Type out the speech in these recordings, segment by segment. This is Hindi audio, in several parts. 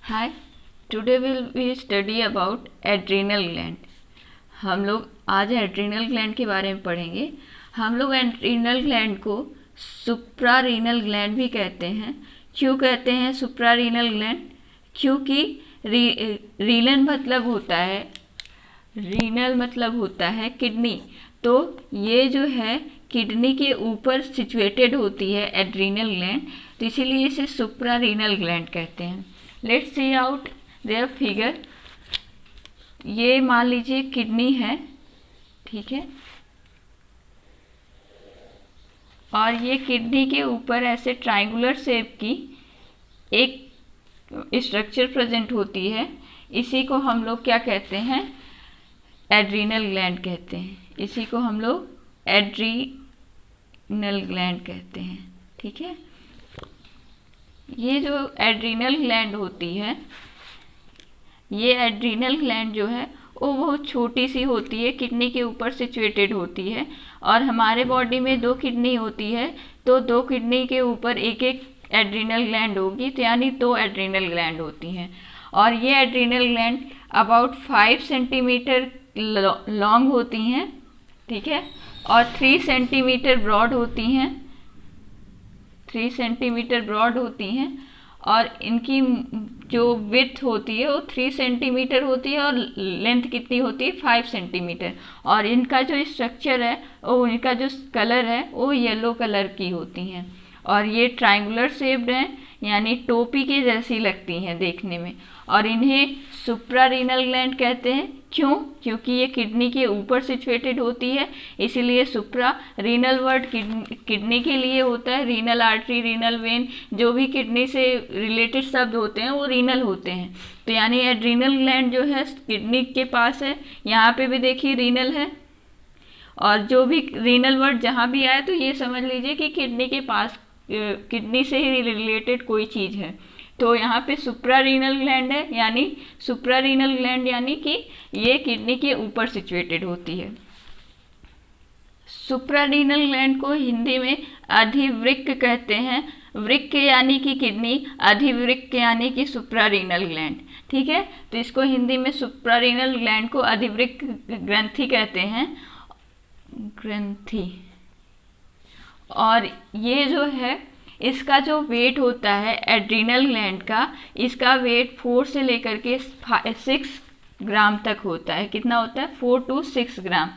Hi, today will we study about adrenal gland. हम लोग आज एड्रीनल ग्लैंड के बारे में पढ़ेंगे। हम लोग एड्रीनल ग्लैंड को सुप्रारीनल ग्लैंड भी कहते हैं। क्यों कहते हैं सुप्रारीनल ग्लैंड? क्योंकि रीनल मतलब होता है किडनी। तो ये जो है किडनी के ऊपर सिचुएटेड होती है एड्रीनल ग्लैंड, तो इसीलिए इसे सुप्रारीनल ग्लैंड कहते हैं। Let's see out their figure. ये मान लीजिए किडनी है, ठीक है, और ये किडनी के ऊपर ऐसे ट्रायंगुलर शेप की एक स्ट्रक्चर प्रेजेंट होती है। इसी को हम लोग क्या कहते हैं? एड्रीनल ग्लैंड कहते हैं। इसी को हम लोग एड्रीनल ग्लैंड कहते हैं, ठीक है। ये जो एड्रीनल ग्लैंड होती है, ये एड्रीनल ग्लैंड जो है वो बहुत छोटी सी होती है, किडनी के ऊपर सिचुएटेड होती है। और हमारे बॉडी में 2 किडनी होती है, तो 2 किडनी के ऊपर एक एक एड्रीनल ग्लैंड होगी, तो यानी 2 एड्रीनल ग्लैंड होती हैं। और ये adrenal gland about 5 centimetre long होती हैं, ठीक है, और 3 सेंटीमीटर ब्रॉड होती हैं। 3 सेंटीमीटर ब्रॉड होती हैं और इनकी जो विड्थ होती है वो 3 सेंटीमीटर होती है और लेंथ कितनी होती है? 5 सेंटीमीटर। और इनका जो स्ट्रक्चर है वो, इनका जो कलर है वो येलो कलर की होती हैं। और ये ट्रायंगुलर शेप्ड हैं, यानी टोपी के जैसी लगती हैं देखने में। और इन्हें सुप्रारीनल ग्लैंड कहते हैं। क्यों? क्योंकि ये किडनी के ऊपर सिचुएटेड होती है, इसीलिए सुप्रा। रीनल वर्ड किडनी के लिए होता है। रीनल आर्टरी, रीनल वेन, जो भी किडनी से रिलेटेड शब्द होते हैं वो रीनल होते हैं। तो यानी एड्रीनल ग्लैंड जो है किडनी के पास है। यहाँ पे भी देखिए रीनल है, और जो भी रीनल वर्ड जहाँ भी आए तो ये समझ लीजिए कि किडनी के पास, किडनी से ही रिलेटेड कोई चीज़ है। तो यहाँ पे सुप्रारीनल ग्लैंड है, यानी सुप्रारीनल ग्लैंड यानी कि ये किडनी के ऊपर सिचुएटेड होती है। सुप्रारीनल ग्लैंड को हिंदी में अधिवृक्क कहते हैं। वृक्क यानी कि किडनी, अधिवृक्क यानी कि सुप्रारीनल ग्लैंड, ठीक है। तो इसको हिंदी में सुप्रारीनल ग्लैंड को अधिवृक्क ग्रंथि कहते हैं, ग्रंथि। और ये जो है इसका जो वेट होता है एड्रीनल ग्लैंड का, इसका वेट 4 से लेकर के 6 ग्राम तक होता है। कितना होता है? 4 to 6 ग्राम।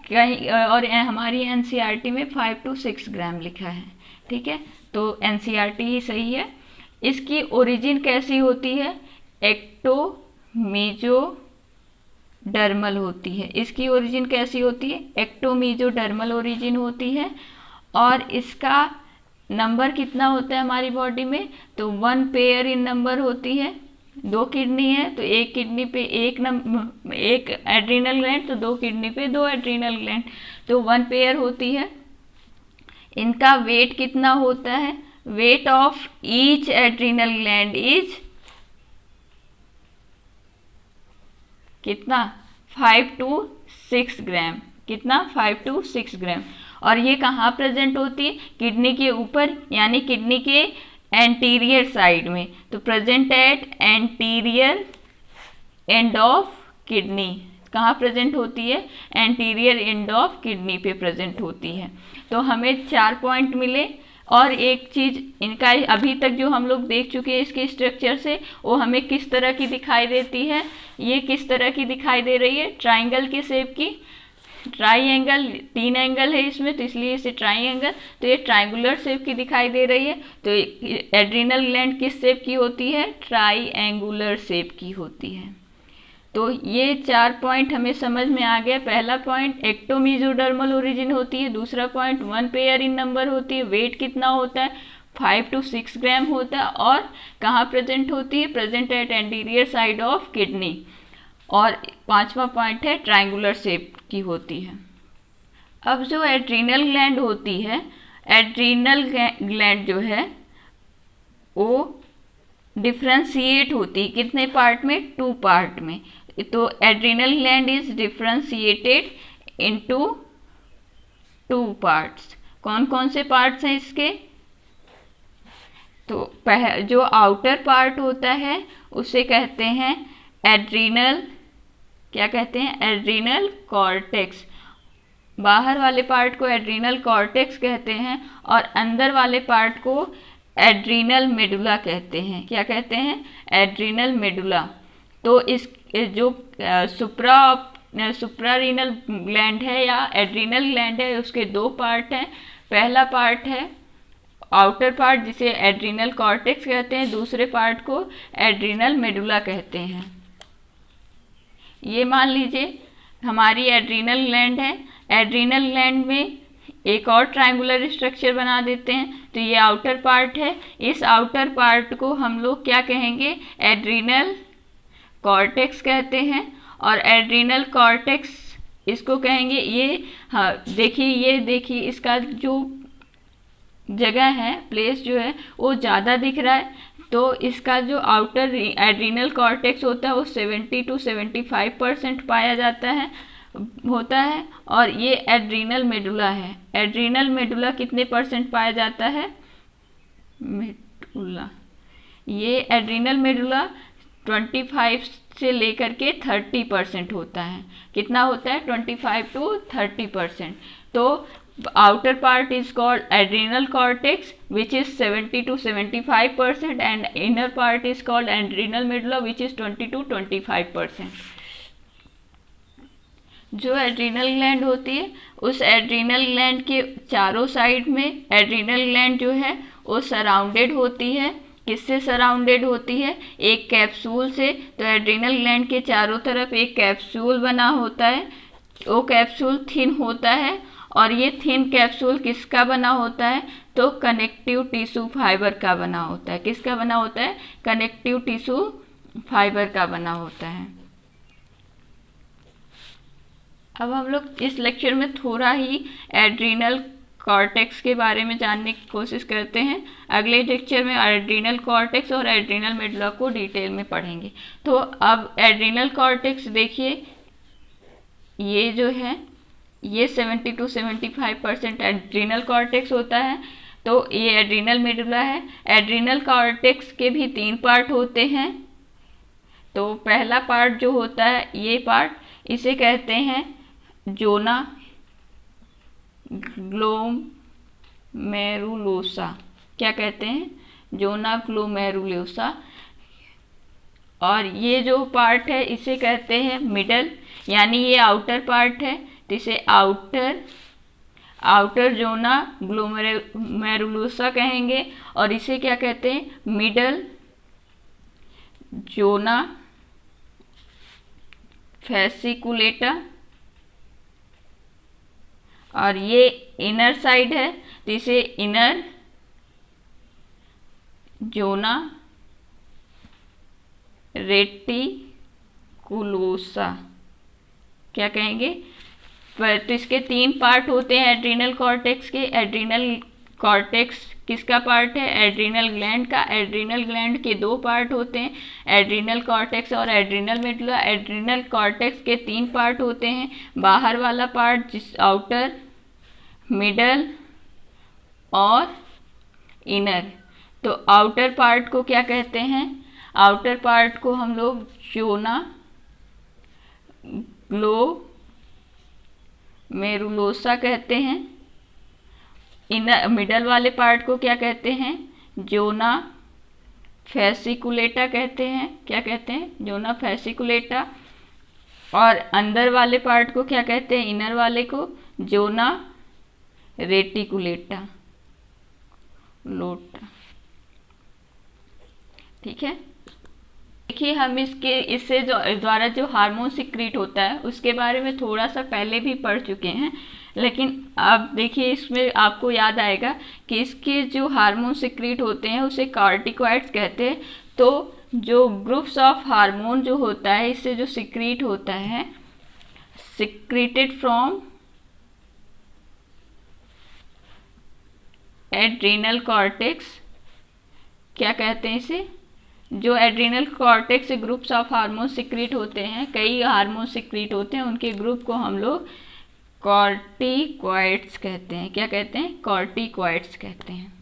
कहीं और हमारी एनसीईआरटी में 5 to 6 ग्राम लिखा है, ठीक है। तो एनसीईआरटी ही सही है। इसकी ओरिजिन कैसी होती है? एक्टोमेसोडर्मल होती है। इसकी ओरिजिन कैसी होती है? एक्टोमेसोडर्मल ओरिजिन होती है। और इसका नंबर कितना होता है हमारी बॉडी में? तो 1 पेयर इन नंबर होती है। 2 किडनी है तो एक किडनी पे एक एड्रीनल ग्लैंड, तो 2 किडनी पे 2 एड्रीनल ग्लैंड, तो 1 पेयर होती है। इनका वेट कितना होता है? Weight of each adrenal gland is कितना? 5 to 6 ग्राम। कितना? 5 to 6 ग्राम। और ये कहाँ प्रेजेंट होती है? किडनी के ऊपर, यानी किडनी के एंटीरियर साइड में। तो present at anterior end of kidney. कहाँ प्रेजेंट होती है? एंटीरियर एंड ऑफ किडनी पे प्रेजेंट होती है। तो हमें 4 पॉइंट मिले। और एक चीज़, इनका अभी तक जो हम लोग देख चुके हैं इसके स्ट्रक्चर से, वो हमें किस तरह की दिखाई देती है? ये किस तरह की दिखाई दे रही है? ट्राइंगल के शेप की। ट्राइंगल, 3 एंगल है इसमें, तो इसलिए इसे ट्राइंगल। तो ये ट्राइंगुलर शेप की दिखाई दे रही है। तो एड्रीनल ग्लैंड किस शेप की होती है? ट्राइंगुलर शेप की होती है। तो ये 4 पॉइंट हमें समझ में आ गया। पहला पॉइंट एक्टोमेसोडर्मल ओरिजिन होती है। दूसरा पॉइंट 1 पेयर इन नंबर होती है। वेट कितना होता है? 5 to 6 ग्राम होता है। और कहाँ प्रेजेंट होती है? Present at anterior side of kidney. और 5वां पॉइंट है ट्रायंगुलर शेप की होती है। अब जो एड्रीनल ग्लैंड होती है, एड्रीनल ग्लैंड जो है वो डिफ्रेंशिएट होती है। कितने पार्ट में? 2 पार्ट में। तो adrenal gland is differentiated into 2 parts. कौन कौन से पार्ट्स हैं इसके? तो जो आउटर पार्ट होता है उसे कहते हैं एड्रीनल, क्या कहते हैं, एड्रीनल कॉर्टेक्स। बाहर वाले पार्ट को एड्रीनल कॉर्टेक्स कहते हैं और अंदर वाले पार्ट को एड्रीनल मेडुला कहते हैं। क्या कहते हैं? Adrenal medulla. तो इस जो सुप्रारीनल ग्लैंड है या एड्रीनल ग्लैंड है, उसके दो पार्ट हैं। पहला पार्ट है आउटर पार्ट जिसे एड्रीनल कॉर्टेक्स कहते हैं, दूसरे पार्ट को एड्रीनल मेडुला कहते हैं। ये मान लीजिए हमारी एड्रीनल ग्लैंड है, एड्रीनल ग्लैंड में एक और ट्रायंगुलर स्ट्रक्चर बना देते हैं। तो ये आउटर पार्ट है, इस आउटर पार्ट को हम लोग क्या कहेंगे? एड्रीनल कॉर्टेक्स कहते हैं। और एड्रीनल कॉर्टेक्स इसको कहेंगे, ये हाँ देखिए, ये देखिए इसका जो जगह है, प्लेस जो है वो ज़्यादा दिख रहा है। तो इसका जो आउटर एड्रीनल कॉर्टेक्स होता है वो 70 to 75% पाया जाता है होता है। और ये एड्रीनल मेडुला है। एड्रीनल मेडुला कितने परसेंट पाया जाता है? मेडुला, ये एड्रीनल मेडुला 25 से लेकर के 30% होता है। कितना होता है? 25 to 30%। तो outer part is called adrenal cortex which is 70 to 75% and inner part is called adrenal medulla which is 20 to 25%। जो एड्रीनल ग्लैंड होती है उस एड्रीनल ग्लैंड के चारों साइड में एड्रीनल ग्लैंड जो है वो सराउंडेड होती है। किससे सराउंडेड होती है? एक कैप्सूल से। तो एड्रीनल ग्लैंड के चारों तरफ एक कैप्सूल बना होता है, वो कैप्सूल थिन होता है। और ये थिन कैप्सूल किसका बना होता है? तो कनेक्टिव टिश्यू फाइबर का बना होता है। किसका बना होता है? कनेक्टिव टिश्यू फाइबर का बना होता है। अब हम लोग इस लेक्चर में थोड़ा ही एड्रीनल कॉर्टेक्स के बारे में जानने की कोशिश करते हैं। अगले लेक्चर में एड्रीनल कॉर्टेक्स और एड्रीनल मेडुला को डिटेल में पढ़ेंगे। तो अब एड्रीनल कॉर्टेक्स देखिए, ये जो है ये 70 to 75% एड्रीनल कॉर्टेक्स होता है। तो ये एड्रीनल मेडुला है। एड्रीनल कॉर्टेक्स के भी 3 पार्ट होते हैं। तो पहला पार्ट जो होता है, ये पार्ट, इसे कहते हैं जोना ग्लोमेरुलोसा। क्या कहते हैं? Zona glomerulosa. और ये जो पार्ट है इसे कहते हैं मिडल, यानी ये आउटर पार्ट है तो इसे आउटर जोना ग्लोमेरुलोसा कहेंगे। और इसे क्या कहते हैं? मिडल जोना फैसिकुलेटा। और ये इनर साइड है तो इसे इनर जोना रेटिकुलोसा क्या कहेंगे? पर तो इसके 3 पार्ट होते हैं एड्रीनल कॉर्टेक्स के। एड्रीनल कॉर्टेक्स किसका पार्ट है? एड्रीनल ग्लैंड का। एड्रीनल ग्लैंड के 2 पार्ट होते हैं, एड्रीनल कॉर्टेक्स और एड्रीनल मेडुला। एड्रीनल कॉर्टेक्स के 3 पार्ट होते हैं, बाहर वाला पार्ट जिस आउटर, मिडल और इनर। तो आउटर पार्ट को क्या कहते हैं? आउटर पार्ट को हम लोग जोना ग्लोमेरुलोसा कहते हैं। इनर मिडल वाले पार्ट को क्या कहते हैं? जोना फैसिकुलेटा कहते हैं। क्या कहते हैं? जोना फैसिकुलेटा। और अंदर वाले पार्ट को क्या कहते हैं? इनर वाले को जोना रेटिकुलेटा लोटा। ठीक है। देखिए, हम इससे जो द्वारा जो हार्मोन सिक्रीट होता है उसके बारे में थोड़ा सा पहले भी पढ़ चुके हैं, लेकिन अब देखिए इसमें आपको याद आएगा कि इसके जो हार्मोन सिक्रीट होते हैं उसे कॉर्टिकॉइड्स कहते हैं। तो जो ग्रुप्स ऑफ हार्मोन जो होता है इससे जो सिक्रीट होता है, सिक्रीटेड फ्रॉम एड्रीनल कॉर्टेक्स, क्या कहते हैं इसे? जो एड्रीनल कॉर्टेक्स से ग्रुप्स ऑफ हार्मोन सिक्रीट होते हैं, कई हार्मोन सिक्रीट होते हैं, उनके ग्रुप को हम लोग कॉर्टिकॉइड्स कहते हैं। क्या कहते हैं? कॉर्टिकॉइड्स कहते हैं।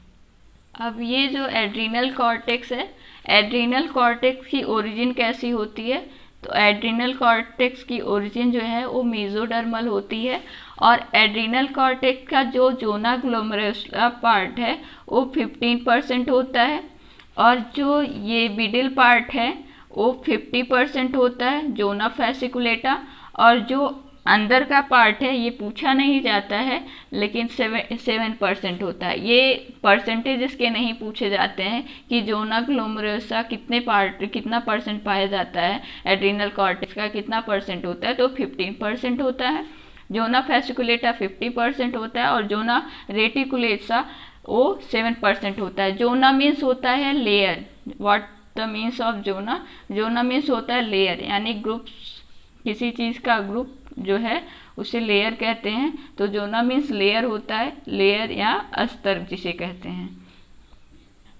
अब ये जो एड्रीनल कॉर्टेक्स है, एड्रीनल कॉर्टेक्स की ओरिजिन कैसी होती है? तो एड्रीनल कॉर्टेक्स की ओरिजिन जो है वो मेसोडर्मल होती है, और एड्रीनल कॉर्टेक्स का जो जोना ग्लोमेरुलसा पार्ट है वो 15% होता है, और जो ये मिडिल पार्ट है वो 50% होता है, जोना फैसिकुलेटा। और जो अंदर का पार्ट है ये पूछा नहीं जाता है, लेकिन 7% होता है। ये परसेंटेज इसके नहीं पूछे जाते हैं कि जोना ग्लोमेरुलसा कितना परसेंट पाया जाता है, एड्रीनल कॉर्टेक्स का कितना परसेंट होता है, तो 15% होता है। जोना फैसिकुलेटा 50% होता है, और जोना रेटिकुलेटा वो 7% होता है। जोना मीन्स होता है layer. What the means of zona? Zona means होता है लेयर, यानी ग्रुप, किसी चीज़ का ग्रुप जो है उसे लेयर कहते हैं। तो जोना मीन्स लेयर होता है, लेयर या अस्तर जिसे कहते हैं।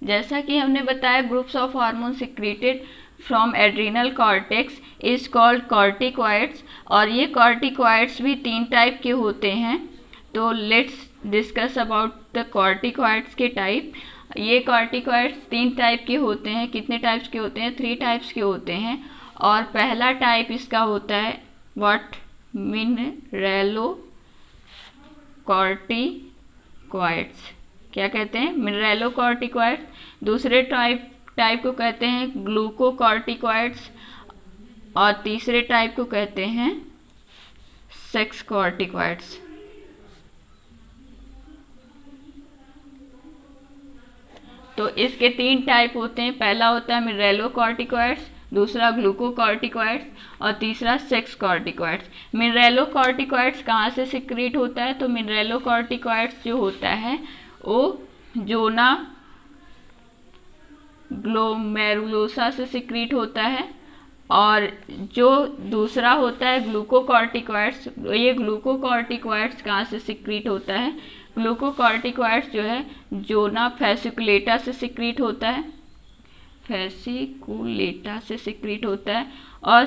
जैसा कि हमने बताया, groups of hormone secreted from adrenal cortex is called corticoids, और ये कॉर्टिकॉइड्स भी 3 टाइप के होते हैं। तो let's discuss about the corticoids के टाइप। ये कॉर्टिकॉइड्स 3 टाइप के होते हैं। कितने टाइप्स के होते हैं? 3 टाइप्स के होते हैं। और पहला टाइप इसका होता है व्हाट? मिनरेलो कॉर्टिकॉइड्स। क्या कहते हैं? मिनरेलो कॉर्टिकॉइड्स। दूसरे टाइप को कहते हैं ग्लूकोकॉर्टिकॉइड्स, और तीसरे टाइप को कहते हैं सेक्स कॉर्टिकॉइड्स। तो इसके 3 टाइप होते हैं। पहला होता है मिनरेलो कॉर्टिकॉइड्स, दूसरा ग्लूकोकॉर्टिकॉइड्स, और तीसरा सेक्स कॉर्टिकॉइड्स। मिनरेलो कॉर्टिकॉइड्स कहाँ से सिक्रीट होता है? तो मिनरेलो कॉर्टिकॉइड्स जो होता है वो जोना ग्लोमेरुलोसा से सिक्रीट होता है, और जो दूसरा होता है ग्लूकोकॉर्टिकॉइड्स, ये ग्लूकोकॉर्टिकॉइड्स कहाँ से सिक्रीट होता है? ग्लूकोकॉर्टिकॉइड्स जो है जोना फैसिकुलेटा से सिक्रीट होता है, फैसिकुलेटा से सिक्रीट होता है। और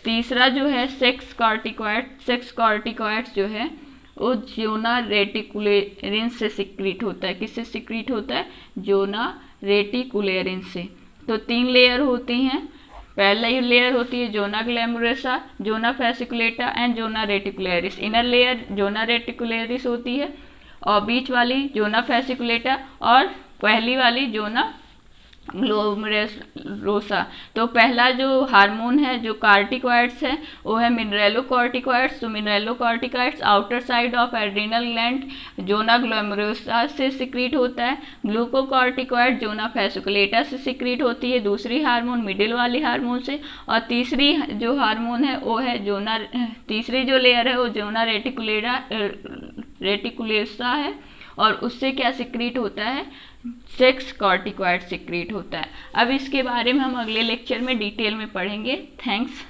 तीसरा जो है सेक्स कॉर्टिकॉइड्स जो है वो जोना रेटिकुलेरिंस से सिक्रीट होता है। किससे सिक्रीट होता है? जोना रेटिकुलेरिंस से। तो 3 लेयर होती हैं। पहला ही लेयर होती है zona glomerulosa, zona fasciculata and zona reticularis. Inner layer zona reticularis होती है, और बीच वाली जोना फैसिकुलेटा, और पहली वाली जोना ग्लोमेरुलोसा। तो पहला जो हार्मोन है जो कॉर्टिकॉइड्स है वो है मिनरेलो कॉर्टिकॉइड्स। तो mineralocorticoids outer side of adrenal gland zona glomerulosa से सिक्रीट होता है। ग्लूकोकॉर्टिकॉइड जोना फैसिकुलेटा से सिक्रीट होती है, दूसरी हार्मोन मिडिल वाली हार्मोन से। और तीसरी जो हार्मोन है वो है जोना, तीसरी जो लेयर है वो जोना रेटिकुलेसा है, और उससे क्या सिक्रीट होता है? सेक्स कॉर्टिकॉइड सिक्रीट होता है। अब इसके बारे में हम अगले लेक्चर में डिटेल में पढ़ेंगे। थैंक्स।